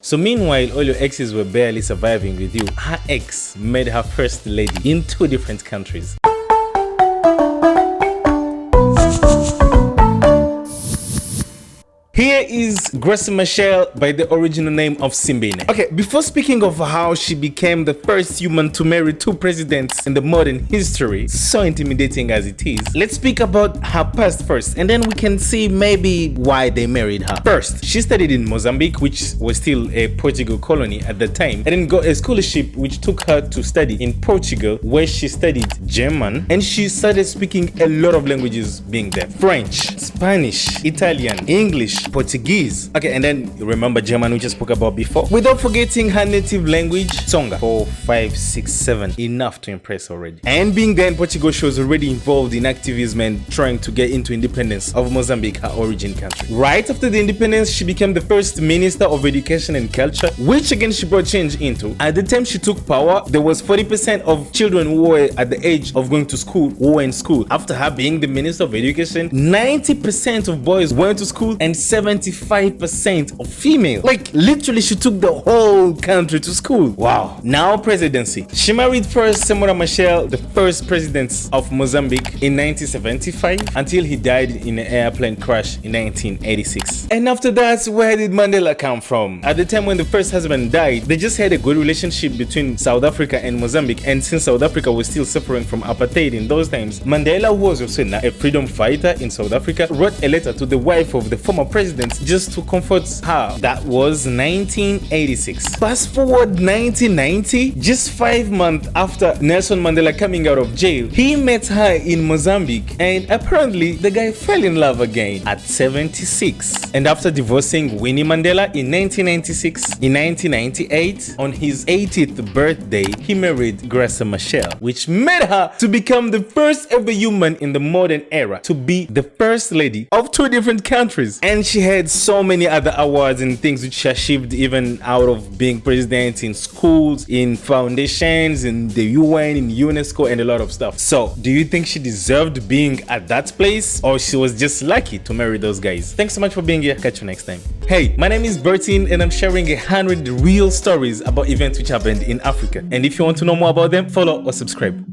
So meanwhile, all your exes were barely surviving with you, her ex made her first lady in 2 different countries. Here is Graça Machel by the original name of Simbine. Okay, before speaking of how she became the first human to marry 2 presidents in the modern history, so intimidating as it is, let's speak about her past first, and then we can see maybe why they married her. First, she studied in Mozambique, which was still a Portugal colony at the time, and then got a scholarship which took her to study in Portugal, where she studied German, and she started speaking a lot of languages being there. French, Spanish, Italian, English, Portuguese. Okay, and then remember German, we just spoke about before. Without forgetting her native language, Tsonga. 4, 5, 6, 7. Enough to impress already. And being there in Portugal, she was already involved in activism and trying to get into independence of Mozambique, her origin country. Right after the independence, she became the first Minister of Education and Culture, which again she brought change into. At the time she took power, there was 40% of children who were at the age of going to school who were in school. After her being the Minister of Education, 90% of boys went to school and 75% of female. Like literally she took the whole country to school. Wow. Now presidency. She married first Graça Machel, the first president of Mozambique, in 1975 until he died in an airplane crash in 1986. And after that, where did Mandela come from? At the time when the first husband died, they just had a good relationship between South Africa and Mozambique, and since South Africa was still suffering from apartheid in those times, Mandela, who was also a freedom fighter in South Africa, wrote a letter to the wife of the former president just to comfort her. That was 1986. Fast forward 1990, just 5 months after Nelson Mandela coming out of jail, he met her in Mozambique, and apparently the guy fell in love again at 76. And after divorcing Winnie Mandela in 1996, in 1998, on his 80th birthday, he married Graça Machel, which made her to become the first ever human in the modern era to be the first lady of 2 different countries. And she had so many other awards and things which she achieved even out of being president, in schools, in foundations, in the UN, in UNESCO, and a lot of stuff. So do you think she deserved being at that place, or she was just lucky to marry those guys? Thanks so much for being here. Catch you next time. Hey, my name is Bertin and I'm sharing 100 real stories about events which happened in Africa. And if you want to know more about them, follow or subscribe.